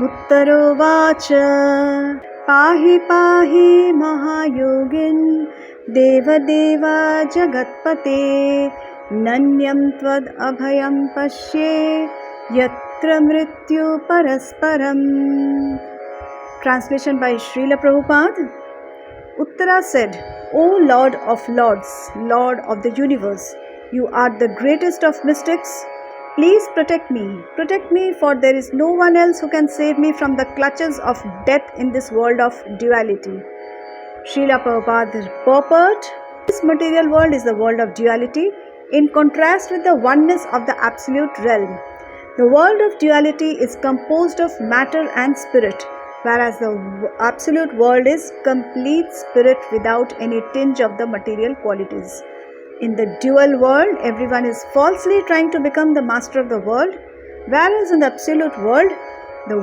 उत्तरोवाच पाहि पाहि महायोगिन् देवदेव जगत्पते नन्यं त्वद् अभयं पश्ये यत्र मृत्यु परस्परम्. Translation by Srila Prabhupada. Uttara said, O Lord of Lords, Lord of the universe, you are the greatest of mystics. Please protect me, for there is no one else who can save me from the clutches of death in this world of duality. Srila Prabhupada's purport: this material world is the world of duality, in contrast with the oneness of the absolute realm. The world of duality is composed of matter and spirit, whereas the absolute world is complete spirit without any tinge of the material qualities. In the dual world, everyone is falsely trying to become the master of the world, whereas in the absolute world, the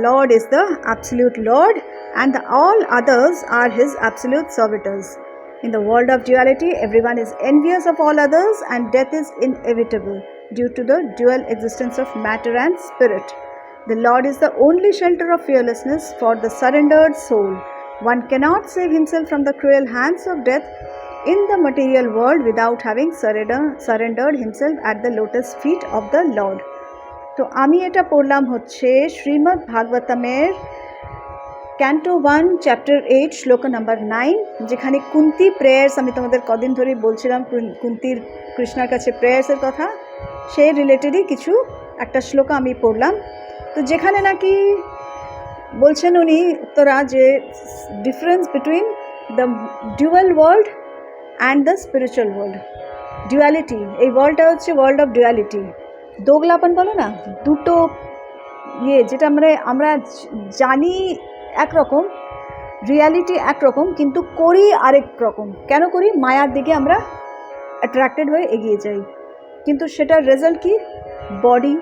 Lord is the absolute Lord and all others are his absolute servitors. In the world of duality, everyone is envious of all others and death is inevitable due to the dual existence of matter and spirit. The Lord is the only shelter of fearlessness for the surrendered soul. One cannot save himself from the cruel hands of death in the material world without having surrendered himself at the lotus feet of the Lord. তো আমি এটা পড়লাম হচ্ছে Shrimad ভাগবতমের canto 1 chapter 8 শ্লোক number 9, যেখানে Kunti prayers, আমি তোমাদের কদিন ধরেই বলছিলাম কুন্তির কৃষ্ণার কাছে প্রেয়ার্সের কথা, সেই রিলেটেডই কিছু একটা শ্লোক আমি পড়লাম। তো যেখানে নাকি বলছেন উনি উত্তরা যে difference between the dual world and the spiritual world. Duality, এই ওয়ার্ল্ডটা হচ্ছে ওয়ার্ল্ড অফ ডুয়ালিটি, দোগলাপন বলো না, দুটো যেটা আমরা জানি একরকম, রিয়ালিটি একরকম, কিন্তু করি আরেক রকম। কেন করি? মায়ার দিকে আমরা অ্যাট্রাক্টেড হয়ে এগিয়ে যাই, কিন্তু সেটার রেজাল্ট কি? বডি,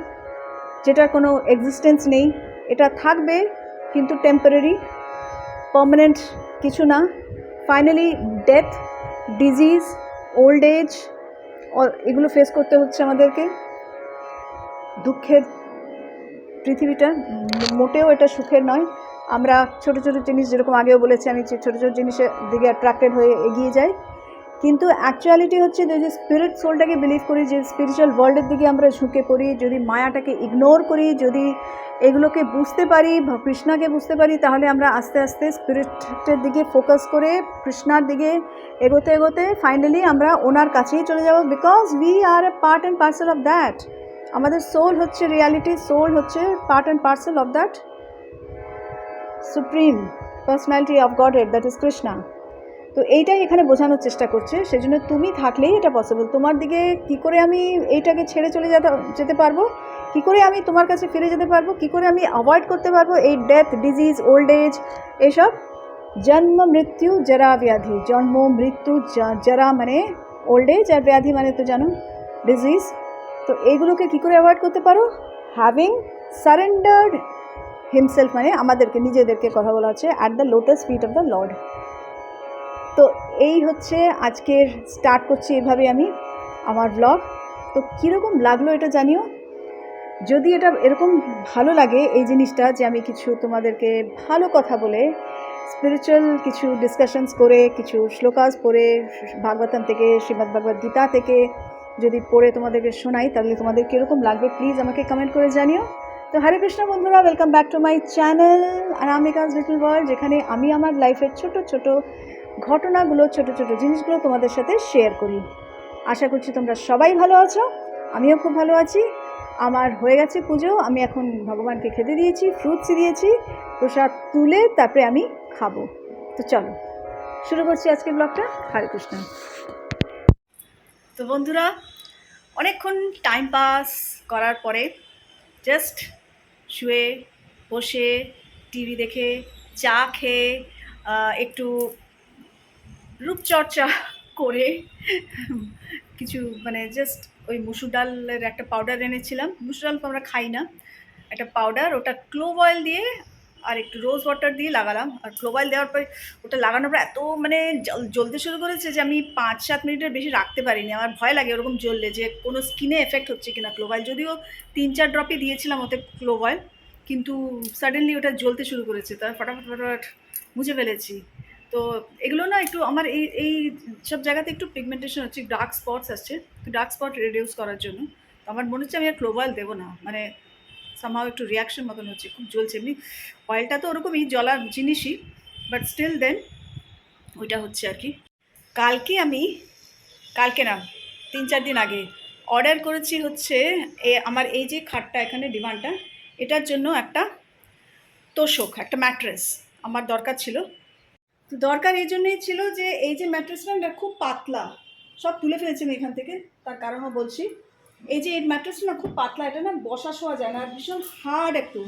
যেটার কোনো এক্সিস্টেন্স নেই, এটা থাকবে কিন্তু টেম্পোরারি, পার্মানেন্ট কিছু না। Finally death, disease, old age, এগুলো ফেস করতে হচ্ছে আমাদেরকে। দুঃখের পৃথিবীটা, মোটেও এটা সুখের নয়। আমরা ছোটো ছোটো জিনিস, যেরকম আগেও বলেছি আমি, ছোটো ছোটো জিনিসের দিকে অ্যাট্রাক্টেড হয়ে এগিয়ে যাই, কিন্তু অ্যাকচুয়ালিটি হচ্ছে যে স্পিরিট সোলটাকে বিলিভ করি, যে স্পিরিচুয়াল ওয়ার্ল্ডের দিকে আমরা ঝুঁকে পড়ি, যদি মায়াটাকে ইগনোর করি, যদি এগুলোকে বুঝতে পারি, কৃষ্ণাকে বুঝতে পারি, তাহলে আমরা আস্তে আস্তে স্পিরিটের দিকে ফোকাস করে কৃষ্ণার দিকে এগোতে এগোতে ফাইনালি আমরা ওনার কাছেই চলে যাব, because we are A part and parcel of that. আমাদের সোল হচ্ছে রিয়ালিটি, সোল হচ্ছে part and parcel of that supreme personality of Godhead, that is Krishna. তো এইটাই এখানে বোঝানোর চেষ্টা করছে। সেজন্য তুমি থাকলেই এটা পসিবল। তোমার দিকে কী করে আমি এইটাকে ছেড়ে চলে যেতে পারবো, কী করে আমি তোমার কাছে ফিরে যেতে পারবো, কী করে আমি অ্যাভয়েড করতে পারবো এই ডেথ, ডিজিজ, ওল্ড এজ, এইসব জন্ম মৃত্যু জরা ব্যাধি। জন্ম, মৃত্যু, জরা মানে ওল্ড এজ, আর ব্যাধি মানে তো জানো ডিজিজ। তো এইগুলোকে কী করে অ্যাভয়েড করতে পারো? হ্যাভিং সারেন্ডার্ড হিমসেলফ, মানে আমাদেরকে নিজেদেরকে কথা বলা হচ্ছে, at the lotus feet of the Lord. তো এই হচ্ছে আজকের স্টার্ট করছি এভাবে আমি আমার ব্লগ। তো কীরকম লাগলো এটা জানিও। যদি এটা এরকম ভালো লাগে এই জিনিসটা, যে আমি কিছু তোমাদেরকে ভালো কথা বলে, স্পিরিচুয়াল কিছু ডিসকাশনস করে, কিছু শ্লোকাস পড়ে, ভাগবতম থেকে, শ্রীমদ্ ভগবদ গীতা থেকে যদি পড়ে তোমাদেরকে শোনাই, তাহলে তোমাদের কীরকম লাগবে প্লিজ আমাকে কমেন্ট করে জানিও। তো হরে কৃষ্ণ বন্ধুরা, welcome back to my channel Anamika's little world, যেখানে আমি আমার লাইফের ছোট ছোট ঘটনাগুলো, ছোট ছোট জিনিসগুলো তোমাদের সাথে শেয়ার করি। আশা করছি তোমরা সবাই ভালো আছো, আমিও খুব ভালো আছি। আমার হয়ে গেছে পুজো, আমি এখন ভগবানকে খেতে দিয়েছি, ফ্রুটস দিয়েছি, প্রসাদ তুলে তারপরে আমি খাবো। তো চলো শুরু করছি আজকের ব্লগটা। হরে কৃষ্ণ। তো বন্ধুরা, অনেকক্ষণ টাইম পাস করার পরে জাস্ট শুয়ে বসে টিভি দেখে, চা খেয়ে, একটু রূপচর্চা করে, কিছু মানে জাস্ট ওই মুসুর ডালের একটা পাউডার এনেছিলাম। মুসুর ডাল তো আমরা খাই না, একটা পাউডার, ওটা ক্লোভ অয়েল দিয়ে আর একটু রোজ ওয়াটার দিয়ে লাগালাম। আর ক্লোভ অয়েল দেওয়ার পরে ওটা লাগানোর পর এত মানে জ্বলতে শুরু করেছে যে আমি 5-7 মিনিটের বেশি রাখতে পারিনি। আমার ভয় লাগে ওরকম জ্বললে, যে কোনো স্কিনে এফেক্ট হচ্ছে কিনা ক্লোভ অয়েল। যদিও 3-4 ড্রপই দিয়েছিলাম ওতে ক্লোভ অয়েল, কিন্তু সাডেনলি ওটা জ্বলতে শুরু করেছে, তার ফটাফট ফটাফট মুছে ফেলেছি। তো এগুলো না একটু আমার এই সব জায়গাতে একটু পিগমেন্টেশন হচ্ছে, ডার্ক স্পটস আসছে, ডার্ক স্পট রিডিউস করার জন্য। তো আমার মনে হচ্ছে আমি আর ক্লোভ অয়েল দেবো না, মানে সামহাও একটু রিয়াকশন মতন হচ্ছে, খুব জ্বলছে। এমনি অয়েলটা তো ওরকমই জ্বলার জিনিসই, বাট স্টিল দেন ওইটা হচ্ছে আর কি। কালকে না 3-4 দিন আগে অর্ডার করেছি হচ্ছে আমার এই যে খাটটা এখানে ডিমান্ডটা, এটার জন্য একটা তোষক, একটা ম্যাট্রেস আমার দরকার ছিল। তো দরকার এই জন্যই ছিল যে এই যে ম্যাট্রেসটা না খুব পাতলা, সব তুলে ফেলেছি আমি এখান থেকে, তার কারণও বলছি। এই যে এই ম্যাট্রেসটা না খুব পাতলা, এটা না বসা শোয়া যায় না, আর ভীষণ হার্ড একটু,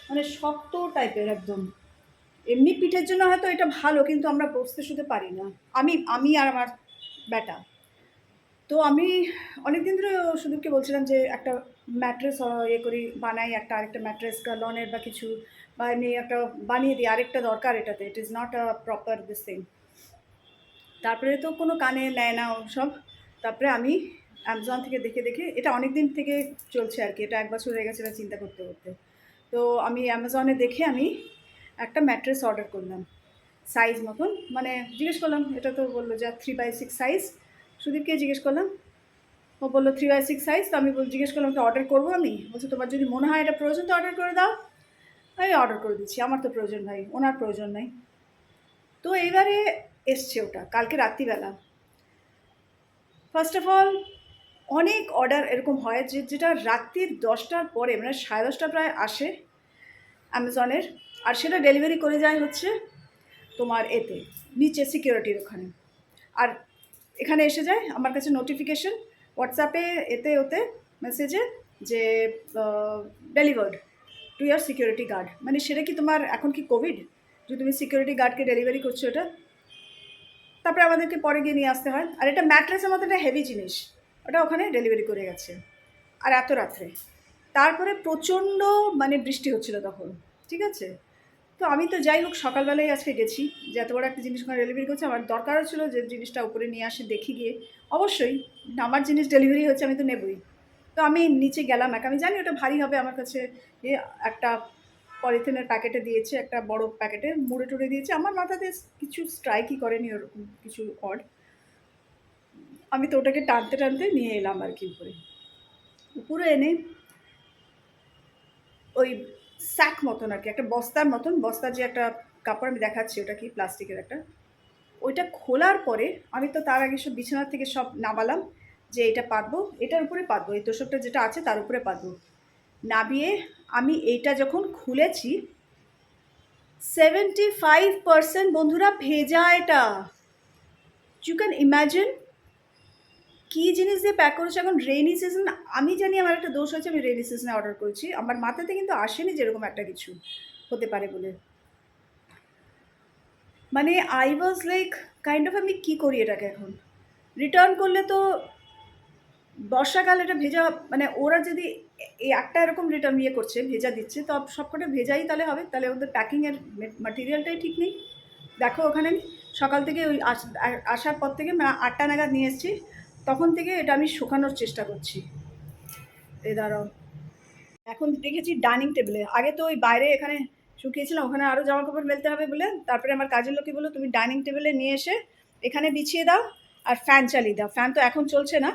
মানে শক্ত টাইপের একদম। এমনি পিঠের জন্য হয়তো এটা ভালো, কিন্তু আমরা বসতে শুতে পারি না, আমি আর আমার ব্যাটা। তো আমি অনেক দিন ধরে সুদীপকে বলছিলাম যে একটা ম্যাট্রেস করি, বানাই একটা, আরেকটা ম্যাট্রেস লনের বা কিছু, বা এমনি একটা বানিয়ে দিই, আরেকটা দরকার এটাতে, it is not a proper this thing. তারপরে তো কোনো কানে নেয় না সব। তারপরে আমি অ্যামাজন থেকে দেখে দেখে, এটা অনেক দিন থেকে চলছে আর কি, এটা 1 বছর হয়ে গেছে এটা চিন্তা করতে করতে। তো আমি অ্যামাজনে দেখে আমি একটা ম্যাট্রেস অর্ডার করলাম সাইজ মতন, মানে জিজ্ঞেস করলাম, এটা তো বললো যে 3x6 সাইজ। সুদীপকে জিজ্ঞেস করলাম, ও বললো 3x6 সাইজ। তো আমি জিজ্ঞেস করলাম কি অর্ডার করবো, আমি বলছি তোমার যদি মনে হয় এটা প্রয়োজন তো অর্ডার করে দাও। আমি অর্ডার করে দিচ্ছি, আমার তো প্রয়োজন ভাই, ওনার প্রয়োজন নাই। তো এইবারে এসছে ওটা কালকে রাত্রিবেলা। ফার্স্ট অফ অল অনেক অর্ডার এরকম হয় যেটা রাত্রির 10টার পরে, মানে 10:30 প্রায় আসে অ্যামাজনের, আর সেটা ডেলিভারি করে যায় হচ্ছে তোমার এতে নিচে সিকিউরিটির ওখানে, আর এখানে এসে যায় আমার কাছে নোটিফিকেশন হোয়াটসঅ্যাপে, এতে ওতে মেসেজে যে delivered to your security guard. মানে সেটা কি তোমার এখন কি কোভিড যে তুমি সিকিউরিটি গার্ডকে ডেলিভারি করছো এটা? তারপরে আমাদেরকে পরে গিয়ে নিয়ে আসতে হয়, আর এটা ম্যাট্রেসের মতো একটা হেভি জিনিস, ওটা ওখানে ডেলিভারি করে গেছে, আর এত রাত্রে। তারপরে প্রচণ্ড মানে বৃষ্টি হচ্ছিল তখন, ঠিক আছে। তো আমি তো যাই হোক সকালবেলায় আজকে গেছি, যে এত বড় একটা জিনিস ওখানে ডেলিভারি করছে, আমার দরকারও ছিল যে জিনিসটা উপরে নিয়ে আসি দেখি গিয়ে। অবশ্যই আমার জিনিস ডেলিভারি হচ্ছে, আমি তো নেবই। তো আমি নিচে গেলাম, আমি জানি ওটা ভারী হবে আমার কাছে, একটা পলিথিনের প্যাকেটে দিয়েছে, একটা বড় প্যাকেটে মুড়ে টুড়ে দিয়েছে, আমার মাথাতে কিছু স্ট্রাইকই করেনি ওরকম কিছু অড। আমি তো ওটাকে টানতে টানতে নিয়ে এলাম আর কি উপরে। উপরে এনে ওই স্যাক মতন আর কি, একটা বস্তার মতন, বস্তার যে একটা কাপড় আমি দেখাচ্ছি ওটা কি প্লাস্টিকের একটা, ওইটা খোলার পরে আমি তো তার আগে সব বিছানার থেকে সব নামালাম, যে এটা পাতবো, এটার উপরে পাতবো, এই তোষকটা যেটা আছে তার উপরে পাতবো। নাবিয়ে আমি এইটা যখন খুলেছি, 75% বন্ধুরা ভেজা। এটা ইউ ক্যান ইম্যাজিন কী জিনিস দিয়ে প্যাক করেছে। এখন রেইনি সিজন, আমি জানি আমার একটা দোষ হয়েছে, আমি রেইনি সিজনে অর্ডার করেছি, আমার মাথাতে কিন্তু আসেনি যেরকম একটা কিছু হতে পারে বলে। মানে I was like kind of, আমি কী করি এটাকে এখন রিটার্ন করলে তো বর্ষাকাল, এটা ভেজা, মানে ওরা যদি এই একটা এরকম রিটার্ন করছে ভেজা দিচ্ছে, তো সবকটা ভেজাই তাহলে হবে, তাহলে ওদের প্যাকিংয়ের ম্যাটেরিয়ালটাই ঠিক নেই। দেখো ওখানে আমি সকাল থেকে ওই আসার পর থেকে 8টা নাগাদ নিয়ে এসেছি, তখন থেকে এটা আমি শুকানোর চেষ্টা করছি। এই দাঁড়াও, এখন দেখেছি ডাইনিং টেবিলে, আগে তো ওই বাইরে এখানে শুকিয়েছিলাম, ওখানে আরও জামা কাপড় মেলতে হবে বলে, তারপরে আমার কাজের লোকই বললো তুমি ডাইনিং টেবিলে নিয়ে এসে এখানে বিছিয়ে দাও আর ফ্যান চালিয়ে দাও। ফ্যান তো এখন চলছে না,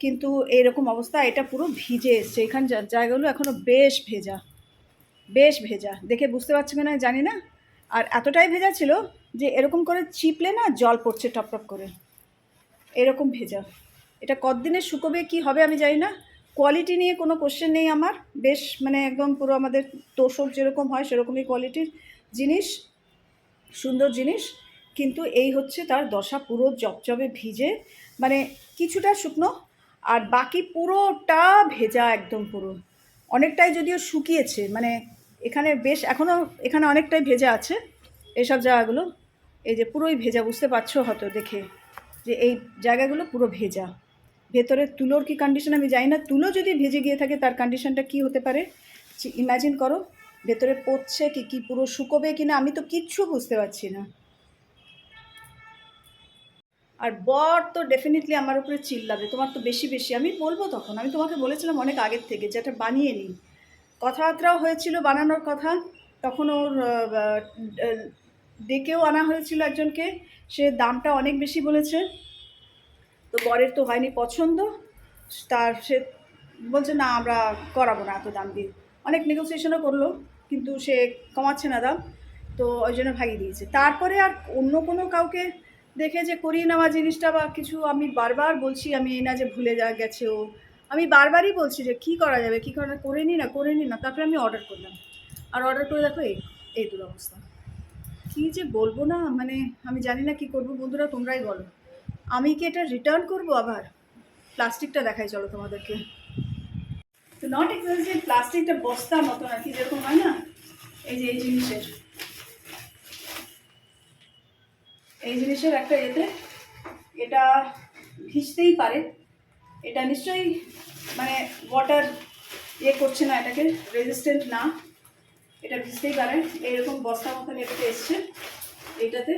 কিন্তু এইরকম অবস্থা, এটা পুরো ভিজে এসছে, এখান জায়গাগুলো এখনও বেশ ভেজা, বেশ ভেজা, দেখে বুঝতে পারছি না জানি না। আর এতটাই ভেজা ছিল যে এরকম করে চিপলে না জল পড়ছে টপ টপ করে, এরকম ভেজা। এটা কতদিনে শুকোবে কি হবে আমি জানি না। কোয়ালিটি নিয়ে কোনো কোশ্চেন নেই আমার, বেশ মানে একদম পুরো আমাদের তোষক যেরকম হয় সেরকমই কোয়ালিটির জিনিস, সুন্দর জিনিস। কিন্তু এই হচ্ছে তার দশা, পুরো জবজবে ভিজে, মানে কিছুটা শুকনো আর বাকি পুরোটা ভেজা একদম পুরো। অনেকটাই যদিও শুকিয়েছে, মানে এখানে বেশ এখনও এখানে অনেকটাই ভেজা আছে এইসব জায়গাগুলো, এই যে পুরোই ভেজা, বুঝতে পারছো হয়তো দেখে যে এই জায়গাগুলো পুরো ভেজা। ভেতরে তুলোর কি কন্ডিশন আমি জানি না, তুলো যদি ভেজে গিয়ে থাকে তার কন্ডিশনটা কি হতে পারে ইম্যাজিন করো। ভেতরে পড়ছে কি পুরো শুকোবে কি না আমি তো কিচ্ছু বুঝতে পারছি না। আর বর তো ডেফিনেটলি আমার উপরে চিল্লাবে, তোমার তো বেশি বেশি, আমি বলবো তখন, আমি তোমাকে বলেছিলাম অনেক আগের থেকে যে এটা বানিয়ে নিই, কথাবার্তাও হয়েছিল বানানোর কথা, তখন ওর ডেকেও আনা হয়েছিল একজনকে, সে দামটা অনেক বেশি বলেছে, তো বরের তো হয়নি পছন্দ, তার সে বলছে না আমরা করাবো না এত দাম দিয়ে। অনেক নেগোসিয়েশনও করলো কিন্তু সে কমাচ্ছে না দাম, তো ওই জন্য ভাগিয়ে দিয়েছে। তারপরে আর অন্য কোনো কাউকে দেখে যে করিয়ে নেওয়া জিনিসটা বা কিছু, আমি বারবার বলছি, আমি এই না যে ভুলে গেছে ও, আমি বারবারই বলছি যে কী করা যাবে, কী করা, করে নি না। তারপরে আমি অর্ডার করলাম, আর অর্ডার করে দেখো এই দুরবস্থা। কী যে বলবো না, মানে আমি জানি না কী করবো। বন্ধুরা তোমরাই বলো, আমি কি এটা রিটার্ন করবো? আবার প্লাস্টিকটা দেখাই চলো তোমাদেরকে। তো নট এক্সাক্টলি প্লাস্টিকটা বস্তার মতো আর কি, যেরকম হয় না, এই যে এই জিনিসের একটা এতে, এটা ভিজতেই পারে, এটা নিশ্চয়ই মানে ওয়াটার করছে না, এটাকে রেজিস্ট্যান্ট না, এটা ভিজতেই পারে। এইরকম বস্তার মতন এটাতে এসছে, এইটাতে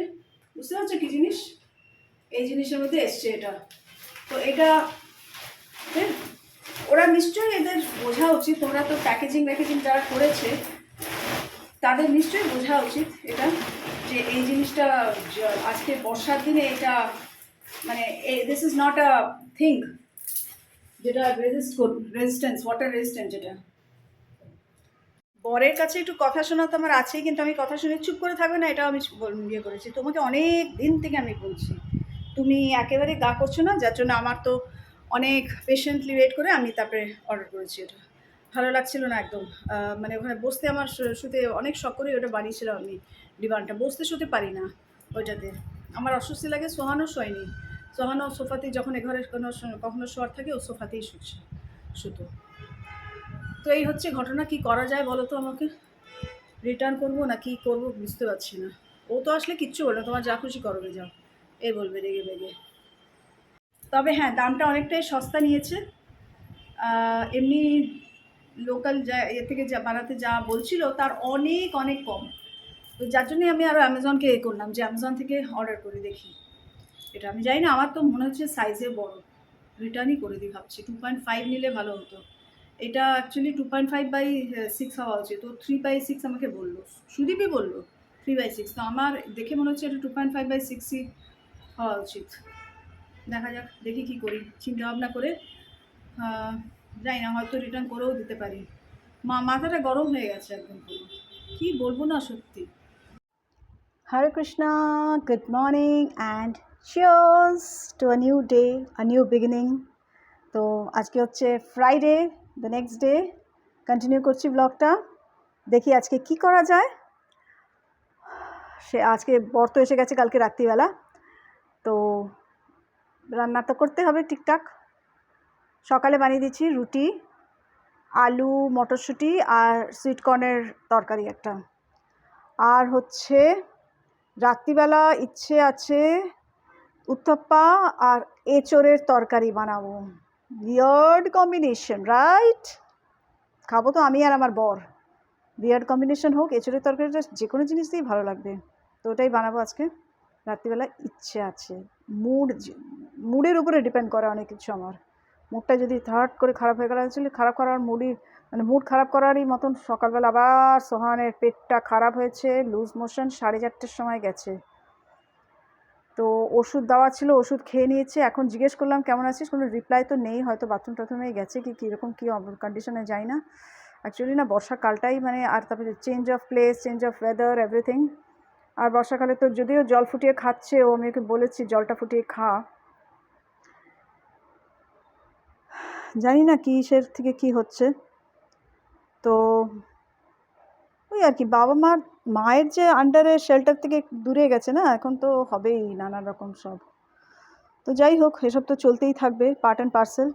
বুঝতে পারছো কী জিনিস, এই জিনিসের মধ্যে এসছে এটা। তো এটা ওরা নিশ্চয়ই, এদের বোঝা উচিত, তোমরা তো প্যাকেজিং যারা করেছে তাদের নিশ্চয়ই বোঝা উচিত এটা, যে এই জিনিসটা আজকে বর্ষার দিনে এটা মানে this is not a thing যেটা রেজিস্ট্যান্স, ওয়াটার রেজিস্ট্যান্ট যেটা। বরের কাছে একটু কথা শোনা তো আমার আছেই, কিন্তু আমি কথা শুনে চুপ করে থাকবে না, এটাও আমি ইয়ে করেছি। তোমাকে অনেক দিন থেকে আমি বলছি, তুমি একেবারে গা করছো না, যার জন্য আমার তো অনেক পেশেন্টলি ওয়েট করে আমি তারপরে অর্ডার করেছি। এটা ভালো লাগছিল না একদম, মানে ওখানে বসতে আমার শুতে অনেক শখ করে ওটা বানিয়েছিলাম আমি, ডিমান্ডটা বসতে শুতে পারি না ওইটাতে, আমার অস্বস্তি লাগে। সোহানও শোয়নি, সোহানও সোফাতেই, যখন এঘরে কখনো শোয়ার থাকে ও সোফাতেই শুতো। তো এই হচ্ছে ঘটনা, কি করা যায় বলো তো আমাকে, রিটার্ন করবো না কি করবো বুঝতে পারছি না। ও তো আসলে কিচ্ছু বলবে না, তোমার যা খুশি করবে যাও, এই বলবে রেগে বেগে। তবে হ্যাঁ, দামটা অনেকটাই সস্তা নিয়েছে, এমনি লোকাল যা থেকে যা বানাতে যা বলছিল তার অনেক অনেক কম। তো যার জন্যই আমি আরও অ্যামাজনকে করলাম, যে অ্যামাজন থেকে অর্ডার করে দেখি। এটা আমি জানি না, আমার তো মনে হচ্ছে সাইজে বড়, রিটার্নই করে দিই ভাবছি। 2.5 নিলে ভালো হতো, এটা অ্যাকচুয়ালি 2.5/6 হওয়া উচিত, তো 3/6 আমাকে বললো, সুদীপই বললো 3/6, তো আমার দেখে মনে হচ্ছে এটা 2.5/6ই হওয়া উচিত। দেখা যাক, দেখি কী করি, চিন্তা ভাবনা করে যাই না, হয়তো রিটার্ন করেও দিতে পারি। মাথাটা গরম হয়ে গেছে একদম পুরো, কী বলবো না সত্যি। Hare Krishna, good morning and cheers to a new day, a new beginning. তো আজকে হচ্ছে Friday, the next day, continue করছি ব্লগটা, দেখি আজকে কি করা যায়। সে আজকে বর তো এসে গেছে কালকে রাত্রিবেলা, তো রান্না তো করতে হবে ঠিকঠাক। সকালে বানিয়ে দিচ্ছি রুটি, আলু মটরশুঁটি আর সুইট কর্নের তরকারি একটা, আর হচ্ছে রাত্রিবেলা ইচ্ছে আছে উত্তপ্পা আর এঁচোড়ের তরকারি বানাবো। Beard combination, right? খাবো তো আমি আর আমার বর, বিয়ার্ড কম্বিনেশন হোক, এঁচোড়ের তরকারিটা যে কোনো জিনিস দিয়েই ভালো লাগবে, তো ওটাই বানাবো আজকে রাত্রিবেলা, ইচ্ছে আছে। মুডের উপরে ডিপেন্ড করে অনেক কিছু, আমার মুডটা যদি হঠাৎ করে খারাপ হয়ে গেল, অ্যাকচুয়ালি খারাপ করার মুড খারাপ করারই মতন। সকালবেলা আবার সোহানের পেটটা খারাপ হয়েছে, লুজ মোশন, 4:30-র সময় গেছে, তো ওষুধ দেওয়া ছিল, ওষুধ খেয়ে নিয়েছে। এখন জিজ্ঞেস করলাম কেমন আছিস, কোনো রিপ্লাই তো নেই, হয়তো বাথরুম টাথরুমে গেছে কি কীরকম কী কন্ডিশনে যাই না। অ্যাকচুয়ালি না বর্ষাকালটাই মানে, আর তারপরে change of place, change of weather, everything. আর বর্ষাকালে তো যদিও জল ফুটিয়ে খাচ্ছে ও, আমি ওকে বলেছি জলটা ফুটিয়ে খা, জানি না কিসের থেকে কি হচ্ছে। তো ওই আর কি, মায়ের যে আন্ডারে শেল্টার থেকে দূরে গেছে না, এখন তো হবেই নানান রকম সব। তো যাই হোক, এসব তো চলতেই থাকবে, পার্ট অ্যান্ড পার্সেল।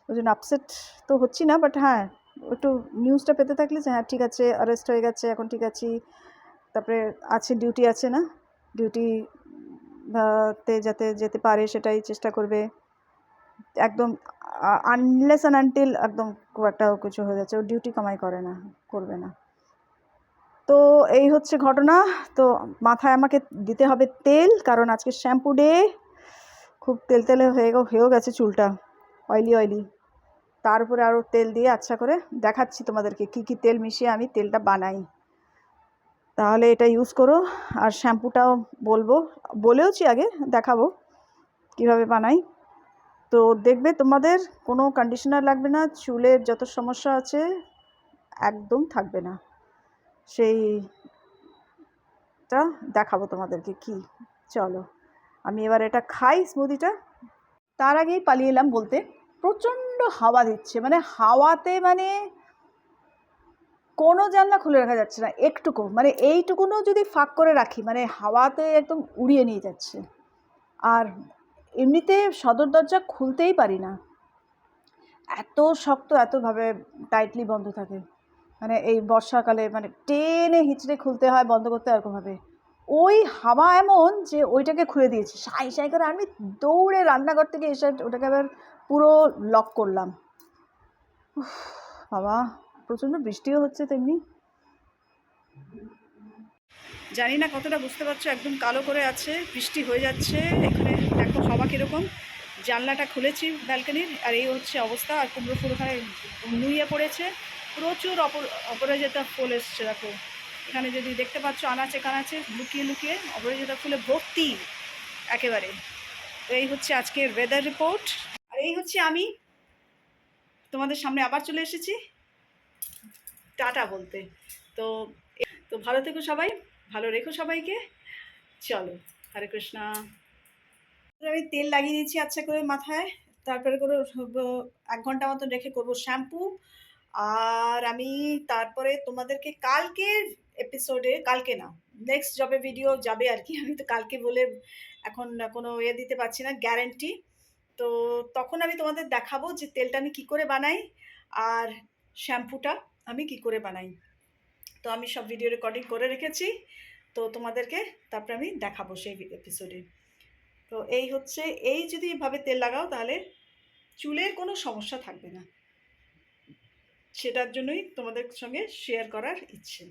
ওই জন্য আপসেট তো হচ্ছি না, বাট হ্যাঁ একটু নিউজটা পেতে থাকলে যে হ্যাঁ ঠিক আছে, অ্যারেস্ট হয়ে গেছে, এখন ঠিক আছি, তারপরে আছে ডিউটি আছে না, ডিউটি তে যাতে যেতে পারে সেটাই চেষ্টা করবে। একদম আনলেস অ্যান্ড আনটিল একদম খুব একটা কিছু হয়ে যাচ্ছে, ও ডিউটি কামাই করবে না। তো এই হচ্ছে ঘটনা। তো মাথায় আমাকে দিতে হবে তেল, কারণ আজকে শ্যাম্পু ডে, খুব তেলতেলে হয়েও গেছে চুলটা, অয়েলি। তার উপরে আরও তেল দিয়ে আচ্ছা করে দেখাচ্ছি তোমাদেরকে কি কি তেল মিশিয়ে আমি তেলটা বানাই। তাহলে এটা ইউজ করো। আর শ্যাম্পুটাও বলেওছি আগে, দেখাবো কিভাবে বানাই। তো দেখবে তোমাদের কোনো কন্ডিশনার লাগবে না, চুলের যত সমস্যা আছে একদম থাকবে না। সেইটা দেখাবো তোমাদেরকে কি। চলো আমি এবার এটা খাই স্মুদিটা। তার আগেই পালিয়ে এলাম বলতে, প্রচণ্ড হাওয়া দিচ্ছে, মানে হাওয়াতে মানে কোনো জানলা খুলে রাখা যাচ্ছে না একটুকু, মানে এইটুকুনও যদি ফাঁক করে রাখি মানে হাওয়াতে একদম উড়িয়ে নিয়ে যাচ্ছে। আর এমনিতে সদর দরজা খুলতেই পারি না, এত শক্ত, এতভাবে টাইটলি বন্ধ থাকে। মানে এই বর্ষাকালে মানে টেনে হিচড়ে খুলতে হয়, বন্ধ করতে হয় এরকমভাবে। ওই হাওয়া এমন যে ওইটাকে খুলে দিয়েছি সাই সাই করে। আমি দৌড়ে রান্নাঘর থেকে এসে ওটাকে আবার পুরো লক করলাম। বাবা, প্রচণ্ড বৃষ্টিও হচ্ছে তেমনি। জানি না কতটা বুঝতে পারছো, একদম কালো করে আছে, বৃষ্টি হয়ে যাচ্ছে। এখানে দেখো হাওয়া কীরকম। জানলাটা খুলেছি ব্যালকনির, আর এই হচ্ছে অবস্থা। আর কুমড়ো ফুল ওখানে নুয়ে পড়েছে, প্রচুর অপরাজিতা ফুল এসছে। দেখো এখানে যদি দেখতে পাচ্ছ আনাচে কানাচে লুকিয়ে লুকিয়ে অপরাজিতা ফুলে ভর্তি একেবারে। তো এই হচ্ছে আজকের ওয়েদার রিপোর্ট। আর এই হচ্ছে আমি তোমাদের সামনে আবার চলে এসেছি টাটা বলতে। তো তো ভালো থেকো সবাই, ভালো রেখো সবাইকে। চলো, হরে কৃষ্ণা। আমি তেল লাগিয়ে দিয়েছি আচ্ছা করে মাথায়, তারপরে করে 1 ঘন্টা মতন রেখে করবো শ্যাম্পু। আর আমি তারপরে তোমাদেরকে কালকের এপিসোডে, কালকে না নেক্সট যবে ভিডিও যাবে আর কি, আমি তো কালকে বলে এখন কোনো দিতে পারছি না গ্যারেন্টি। তো তখন আমি তোমাদের দেখাবো যে তেলটা আমি কী করে বানাই আর শ্যাম্পুটা আমি কি করে বানাই। তো আমি সব ভিডিও রেকর্ডিং করে রেখেছি, তো তোমাদেরকে তারপরে আমি দেখাবো সেই এপিসোডে। তো এই হচ্ছে, এই যদি এভাবে তেল লাগাও তাহলে চুলের কোনো সমস্যা থাকবে না, সেটার জন্যই তোমাদের সঙ্গে শেয়ার করার ইচ্ছে।